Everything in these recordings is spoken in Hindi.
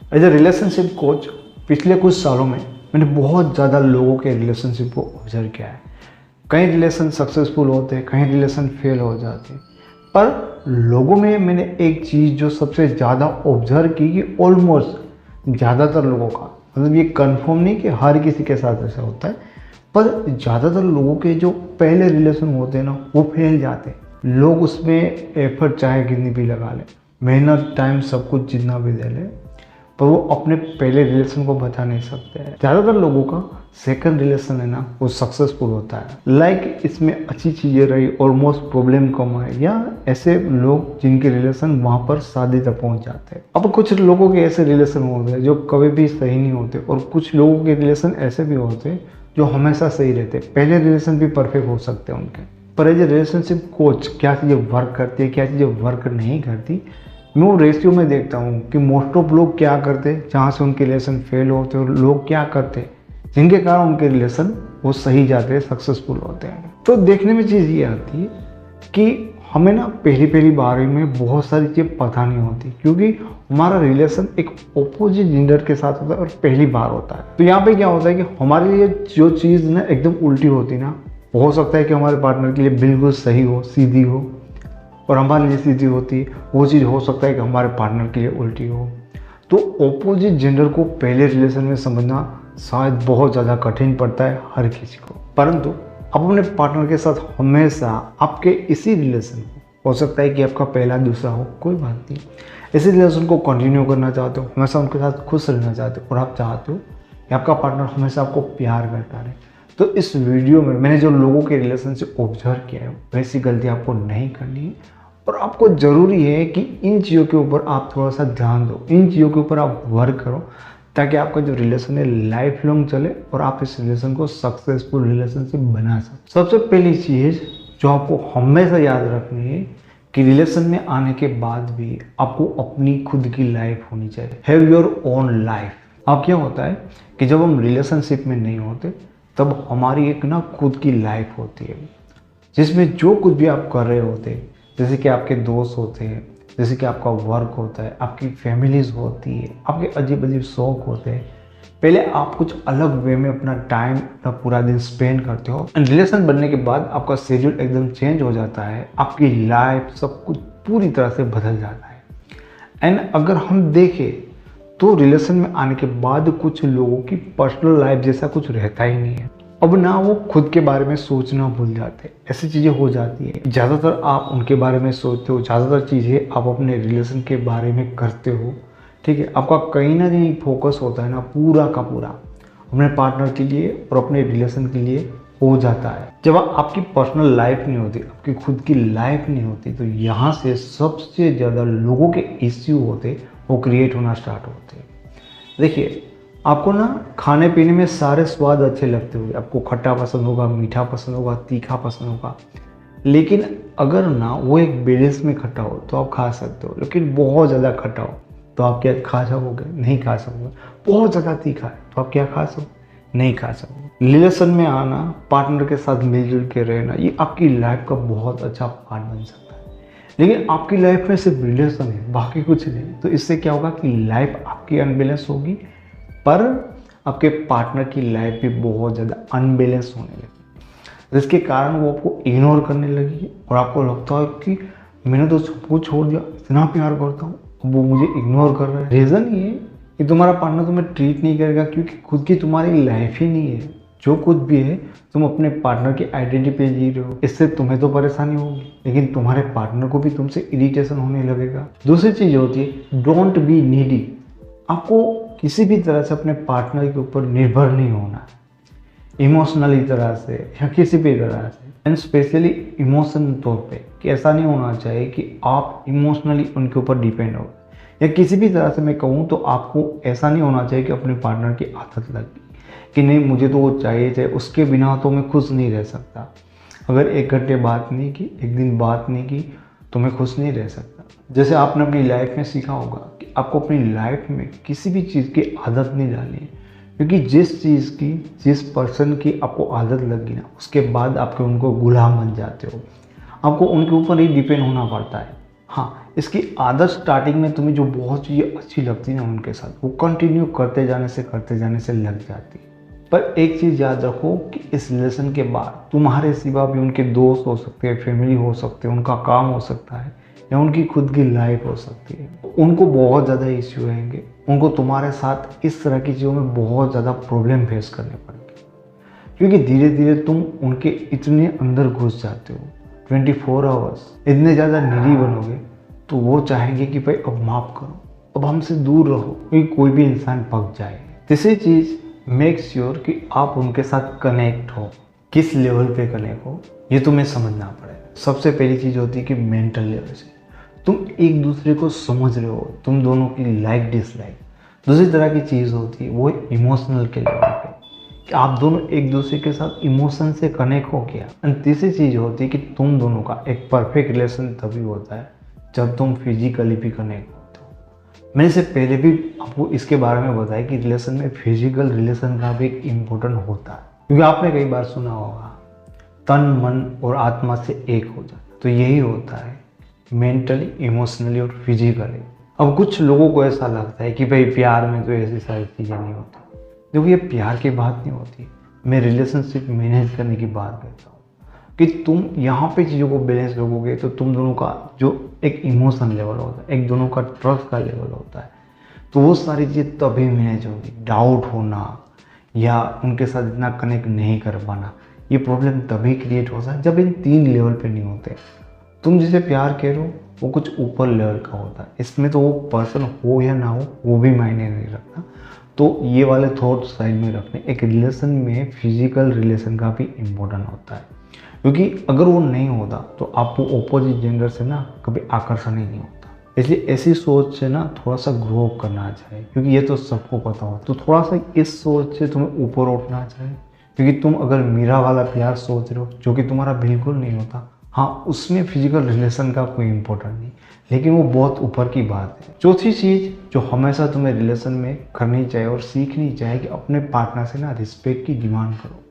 एज ए रिलेशनशिप कोच पिछले कुछ सालों में मैंने बहुत ज़्यादा लोगों के रिलेशनशिप को ऑब्जर्व किया है। कई रिलेशन सक्सेसफुल होते हैं, कई रिलेशन फेल हो जाते हैं, पर लोगों में मैंने एक चीज़ जो सबसे ज़्यादा ऑब्जर्व की कि ऑलमोस्ट ज़्यादातर लोगों का, मतलब ये कंफर्म नहीं कि हर किसी के साथ ऐसा होता है, पर ज़्यादातर लोगों के जो पहले रिलेशन होते हैं ना, वो फेल जाते हैं। लोग उसमें एफर्ट चाहे कितनी भी लगा लें, मेहनत, टाइम, सब कुछ जितना भी दे लें, पर वो अपने पहले रिलेशन को बचा नहीं सकते हैं। ज़्यादातर लोगों का सेकंड रिलेशन है ना, वो सक्सेसफुल होता है। लाइक इसमें अच्छी चीज़ें रही, ऑलमोस्ट प्रॉब्लम कम है, या ऐसे लोग जिनके रिलेशन वहाँ पर शादी तक पहुँच जाते हैं। अब कुछ लोगों के ऐसे रिलेशन होते हैं जो कभी भी सही नहीं होते, और कुछ लोगों के रिलेशन ऐसे भी होते हैं जो हमेशा सही रहते हैं। पहले रिलेशन भी परफेक्ट हो सकते हैं उनके, पर एज ए रिलेशनशिप कोच क्या चीज़ें वर्क करती है, क्या चीज़ें वर्क नहीं करती, मैं वो रेशियो में देखता हूँ कि मोस्ट ऑफ लोग क्या करते हैं जहाँ से उनके रिलेशन फेल होते हैं, और लोग क्या करते हैं जिनके कारण उनके रिलेशन वो सही जाते हैं, सक्सेसफुल होते हैं। तो देखने में चीज़ ये आती है कि हमें ना पहली बार में बहुत सारी चीज़ें पता नहीं होती, क्योंकि हमारा रिलेशन एक ऑपोजिट जेंडर के साथ होता है और पहली बार होता है। तो यहाँ पे क्या होता है कि हमारे लिए जो चीज़ ना एकदम उल्टी होती ना, हो सकता है कि हमारे पार्टनर के लिए बिल्कुल सही हो, सीधी हो, और हमारे लिए सीधी होती है, वो चीज़ हो सकता है कि हमारे पार्टनर के लिए उल्टी हो। तो ऑपोजिट जेंडर को पहले रिलेशन में समझना शायद बहुत ज़्यादा कठिन पड़ता है हर किसी को, परंतु आप अपने पार्टनर के साथ हमेशा आपके इसी रिलेशन को, हो सकता है कि आपका पहला दूसरा हो, कोई बात नहीं, इसी रिलेशन को कंटिन्यू करना चाहते हो, हमेशा उनके साथ खुश रहना चाहते हो, और आप चाहते हो कि आपका पार्टनर हमेशा आपको प्यार करता रहे। तो इस वीडियो में मैंने जो लोगों के रिलेशन से ऑब्जर्व किया है, वैसी गलती आपको नहीं करनी है, और आपको ज़रूरी है कि इन चीज़ों के ऊपर आप थोड़ा सा ध्यान दो, इन चीज़ों के ऊपर आप वर्क करो, ताकि आपका जो रिलेशन है लाइफ लॉन्ग चले और आप इस रिलेशन को सक्सेसफुल रिलेशनशिप बना सको। सबसे पहली चीज़ जो आपको हमेशा याद रखनी है कि रिलेशन में आने के बाद भी आपको अपनी खुद की लाइफ होनी चाहिए। Have your own life. अब क्या होता है कि जब हम रिलेशनशिप में नहीं होते, तब हमारी एक ना खुद की लाइफ होती है, जिसमें जो कुछ भी आप कर रहे होते हैं, जैसे कि आपके दोस्त होते हैं, जैसे कि आपका वर्क होता है, आपकी फैमिलीज होती है, आपके अजीब अजीब शौक होते हैं, पहले आप कुछ अलग वे में अपना टाइम, अपना पूरा दिन स्पेंड करते हो। रिलेशन बनने के बाद आपका शेड्यूल एकदम चेंज हो जाता है, आपकी लाइफ सब कुछ पूरी तरह से बदल जाता है। एंड अगर हम देखें तो रिलेशन में आने के बाद कुछ लोगों की पर्सनल लाइफ जैसा कुछ रहता ही नहीं है। अब ना वो खुद के बारे में सोचना भूल जाते हैं, ऐसी चीज़ें हो जाती है। ज़्यादातर आप उनके बारे में सोचते हो, ज़्यादातर चीज़ें आप अपने रिलेशन के बारे में करते हो, ठीक है। आपका कहीं ना कहीं फोकस होता है ना पूरा का पूरा अपने पार्टनर के लिए और अपने रिलेशन के लिए हो जाता है। जब आपकी पर्सनल लाइफ नहीं होती, आपकी खुद की लाइफ नहीं होती, तो यहाँ से सबसे ज़्यादा लोगों के इश्यू होते वो क्रिएट होना स्टार्ट होते हैं। देखिए, आपको ना खाने पीने में सारे स्वाद अच्छे लगते होंगे, आपको खट्टा पसंद होगा, मीठा पसंद होगा, तीखा पसंद होगा, लेकिन अगर ना वो एक बैलेंस में खट्टा हो तो आप खा सकते हो, लेकिन बहुत ज़्यादा खट्टा हो तो आप क्या खा सकोगे? नहीं खा सकोगे। बहुत ज़्यादा तीखा है तो आप क्या खा सकोगे? नहीं खा सकोगे। रिलेशन में आना, पार्टनर के साथ मिलजुल के रहना, ये आपकी लाइफ का बहुत अच्छा पार्ट बन सकता है। लेकिन आपकी लाइफ में सिर्फ रिलेशन है, बाकी कुछ नहीं, तो इससे क्या होगा कि लाइफ आपकी अनबैलेंस होगी, पर आपके पार्टनर की लाइफ भी बहुत ज़्यादा अनबैलेंस होने लगी, जिसके कारण वो आपको इग्नोर करने लगी, और आपको लगता है कि मैंने तो सबको छोड़ दिया, इतना प्यार करता हूँ, वो मुझे इग्नोर कर रहा है। रीज़न ये कि तुम्हारा पार्टनर तुम्हें ट्रीट नहीं करेगा, क्योंकि खुद की तुम्हारी लाइफ ही नहीं है। जो कुछ भी है तुम अपने पार्टनर की आइडेंटिटी पे जी रहे हो। इससे तुम्हें तो परेशानी होगी, लेकिन तुम्हारे पार्टनर को भी तुमसे इरिटेशन होने लगेगा। दूसरी चीज़ होती है डोंट बी नीडी। आपको किसी भी तरह से अपने पार्टनर के ऊपर निर्भर नहीं होना है, इमोशनली तरह से या किसी भी तरह से, एंड स्पेशली इमोशनल तौर पे, कि ऐसा नहीं होना चाहिए कि आप इमोशनली उनके ऊपर डिपेंड हो, या किसी भी तरह से मैं कहूँ तो आपको ऐसा नहीं होना चाहिए कि अपने पार्टनर की आदत लग गई कि नहीं मुझे तो वो चाहिए, उसके बिना तो मैं खुश नहीं रह सकता। अगर 1 घंटे बात नहीं की, 1 दिन बात नहीं की, तो मैं खुश नहीं रह सकता। जैसे आपने अपनी लाइफ में सीखा होगा कि आपको अपनी लाइफ में किसी भी चीज़ की आदत नहीं डालनी है, क्योंकि जिस चीज़ की, जिस पर्सन की आपको आदत लगी ना, उसके बाद आपके उनको गुलाम बन जाते हो, आपको उनके ऊपर ही डिपेंड होना पड़ता है। हाँ, इसकी आदत स्टार्टिंग में तुम्हें जो बहुत चीज़ें अच्छी लगती है ना उनके साथ, वो कंटिन्यू करते जाने से लग जाती है। पर एक चीज़ याद रखो कि इस रिलेशन के बाद तुम्हारे सिवा भी उनके दोस्त हो सकते हैं, फैमिली हो सकते हैं, उनका काम हो सकता है या उनकी खुद की लाइफ हो सकती है। उनको बहुत ज़्यादा इश्यू रहेंगे, उनको तुम्हारे साथ इस तरह की चीज़ों में बहुत ज़्यादा प्रॉब्लम फेस करने पड़ेंगे, क्योंकि धीरे धीरे तुम उनके इतने अंदर घुस जाते हो, 24 आवर्स इतने ज़्यादा निरी बनोगे, तो वो चाहेंगे कि भाई अब माफ़ करो, अब हमसे दूर रहो, क्योंकि कोई भी इंसान पक जाए। तीसरी चीज़, मेक श्योर कि आप उनके साथ कनेक्ट हो। किस लेवल पे कनेक्ट हो ये तुम्हें समझना पड़ेगा। सबसे पहली चीज़ होती है कि मेंटल लेवल से तुम एक दूसरे को समझ रहे हो, तुम दोनों की लाइक डिसलाइक। दूसरी तरह की चीज़ होती है वो इमोशनल के लेवल पे, कि आप दोनों एक दूसरे के साथ इमोशन से कनेक्ट हो गया। एंड तीसरी चीज़ होती है कि तुम दोनों का एक परफेक्ट रिलेशन तभी होता है जब तुम फिजिकली भी कनेक्ट होते हो। मैंने इससे पहले भी आपको इसके बारे में बताया कि रिलेशन में फिजिकल रिलेशन का भी एक इम्पोर्टेंट होता है, क्योंकि आपने कई बार सुना होगा तन मन और आत्मा से एक हो जाता। तो यही होता है मेंटली, इमोशनली और फिजिकली। अब कुछ लोगों को ऐसा लगता है कि भाई प्यार में तो ऐसी सारी चीज़ें नहीं होती। देखो, ये प्यार की बात नहीं होती, मैं रिलेशनशिप मैनेज करने की बात करता हूँ कि तुम यहाँ पे चीज़ों को बैलेंस रखोगे तो तुम दोनों का जो एक इमोशन लेवल होता है, एक दोनों का ट्रस्ट का लेवल होता है, तो वो सारी चीज़ें तभी मैनेज होगी। डाउट होना या उनके साथ इतना कनेक्ट नहीं कर पाना, ये प्रॉब्लम तभी क्रिएट होता है जब इन 3 लेवल पे नहीं होते। तुम जिसे प्यार कह रहे हो वो कुछ ऊपर लेवल का होता है, इसमें तो वो पर्सन हो या ना हो वो भी मायने नहीं रखता। तो ये वाले थॉट साइड में रखने। एक रिलेशन में फिजिकल रिलेशन का भी इम्पोर्टेंट होता है, क्योंकि अगर वो नहीं होता तो आपको ऑपोजिट जेंडर से ना कभी आकर्षण ही नहीं होता। इसलिए ऐसी सोच से ना थोड़ा सा ग्रो करना चाहिए, क्योंकि ये तो सबको पता हो। तो थोड़ा सा इस सोच से तुम्हें ऊपर उठना चाहिए, क्योंकि तुम अगर मीरा वाला प्यार सोच रहे हो जो कि तुम्हारा बिल्कुल नहीं होता, हाँ उसमें फिजिकल रिलेशन का कोई इम्पोर्टेंट नहीं, लेकिन वो बहुत ऊपर की बात है। चौथी चीज़ जो हमेशा तुम्हें रिलेशन में करनी चाहिए और सीखनी चाहिए कि अपने पार्टनर से ना रिस्पेक्ट की डिमांड करो।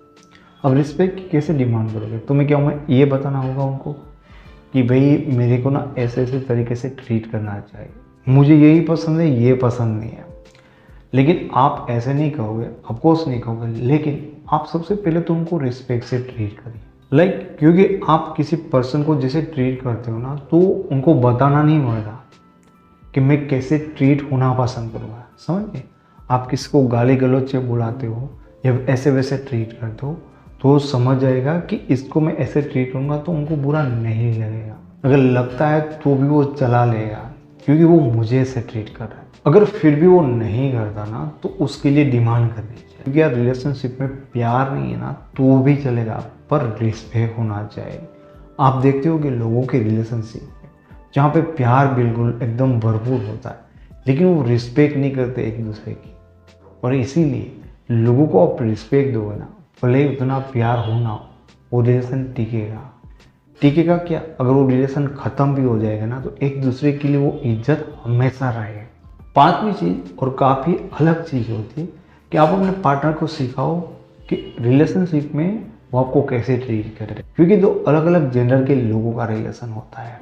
अब रिस्पेक्ट की कैसे डिमांड करोगे? तुम्हें क्या उन्हें ये बताना होगा उनको कि भाई मेरे को ना ऐसे ऐसे तरीके से ट्रीट करना चाहिए, मुझे यही पसंद है, ये पसंद नहीं है। लेकिन आप ऐसे नहीं कहोगे, ऑफकोर्स नहीं कहोगे, लेकिन आप सबसे पहले तो उनको रिस्पेक्ट से ट्रीट करिए। क्योंकि आप किसी पर्सन को जैसे ट्रीट करते हो ना, तो उनको बताना नहीं पड़ेगा कि मैं कैसे ट्रीट होना पसंद करूँगा। समझिए, आप किसी को गाली गलौज से बुलाते हो या ऐसे वैसे ट्रीट करते हो, तो वो समझ जाएगा कि इसको मैं ऐसे ट्रीट करूँगा तो उनको बुरा नहीं लगेगा। अगर लगता है तो भी वो चला लेगा, क्योंकि वो मुझे ऐसे ट्रीट कर रहा है। अगर फिर भी वो नहीं करता ना, तो उसके लिए डिमांड करनी चाहिए, क्योंकि यार रिलेशनशिप में प्यार नहीं है ना तो भी चलेगा, पर रिस्पेक्ट होना चाहिए। आप देखते हो कि लोगों के रिलेशनशिप में जहाँ पे प्यार बिल्कुल एकदम भरपूर होता है, लेकिन वो रिस्पेक्ट नहीं करते एक दूसरे की, और इसीलिए लोगों को आप रिस्पेक्ट दोगे ना, भले उतना प्यार हो ना हो, वो रिलेशन टिकेगा क्या? अगर वो रिलेशन ख़त्म भी हो जाएगा ना, तो एक दूसरे के लिए वो इज्जत हमेशा रहेगी। 5वीं चीज़ और काफ़ी अलग चीज़ होती है कि आप अपने पार्टनर को सिखाओ कि रिलेशनशिप में वो आपको कैसे ट्रीट करे, क्योंकि 2 अलग अलग जेंडर के लोगों का रिलेशन होता है।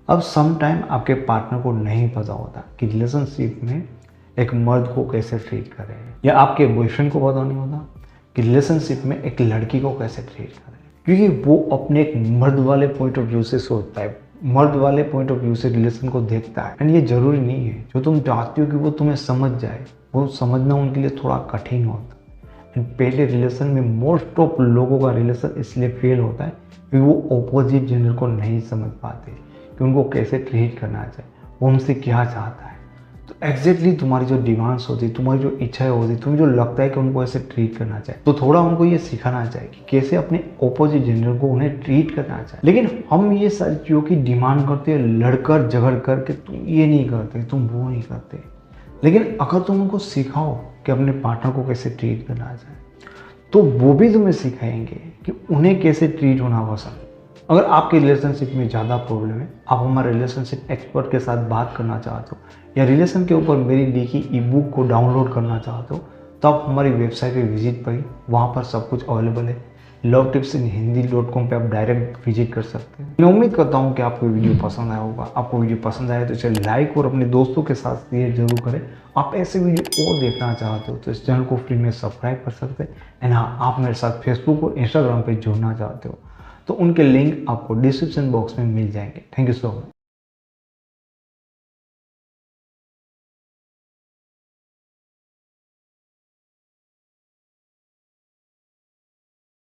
अब सम टाइम आपके पार्टनर को नहीं पता होता कि रिलेशनशिप में एक मर्द को कैसे ट्रीट करें, या आपके बॉयफ्रेंड को पता नहीं होता कि रिलेशनशिप में एक लड़की को कैसे ट्रीट करें, क्योंकि वो अपने एक मर्द वाले पॉइंट ऑफ व्यू से सोचता है, मर्द वाले पॉइंट ऑफ व्यू से रिलेशन को देखता है। एंड ये जरूरी नहीं है जो तुम चाहती हो कि वो तुम्हें समझ जाए, वो समझना उनके लिए थोड़ा कठिन होता है। एंड पहले रिलेशन में मोस्ट ऑफ लोगों का रिलेशन इसलिए फेल होता है क्योंकि वो ऑपोजिट जेंडर को नहीं समझ पाते कि उनको कैसे ट्रीट करना चाहिए, वो उनसे क्या चाहता है। तो एग्जैक्टली तुम्हारी जो डिमांड्स होती है, तुम्हारी जो इच्छाएं होती, तुम्हें जो लगता है कि उनको ऐसे ट्रीट करना चाहिए, तो थोड़ा उनको ये सिखाना चाहिए कि कैसे अपने ऑपोजिट जेंडर को उन्हें ट्रीट करना चाहिए। लेकिन हम ये सारी चीज़ों की डिमांड करते हैं लड़कर झगड़ कर के, तुम ये नहीं करते, तुम वो नहीं करते। लेकिन अगर तुम उनको सिखाओ कि अपने पार्टनर को कैसे ट्रीट करना चाहिए, तो वो भी तुम्हें सिखाएंगे कि उन्हें कैसे ट्रीट होना पसंद। अगर आपके रिलेशनशिप में ज़्यादा प्रॉब्लम है, आप हमारे रिलेशनशिप एक्सपर्ट के साथ बात करना चाहते हो, या रिलेशन के ऊपर मेरी लिखी ई बुक को डाउनलोड करना चाहते हो, तो आप हमारी वेबसाइट पे विजिट करिए, वहाँ पर सब कुछ अवेलेबल है। lovetips.in.hindi.com पे आप डायरेक्ट विजिट कर सकते हैं। मैं उम्मीद करता हूँ कि आपको वीडियो पसंद आया होगा। आपको वीडियो पसंद आया तो चलिए लाइक और अपने दोस्तों के साथ शेयर जरूर करें। आप ऐसे वीडियो और देखना चाहते हो तो इस चैनल को फ्री में सब्सक्राइब कर सकते हैं। एंड हाँ, आप मेरे साथ फेसबुक और इंस्टाग्राम पे जुड़ना चाहते हो तो उनके लिंक आपको डिस्क्रिप्शन बॉक्स में मिल जाएंगे। Thank you so much.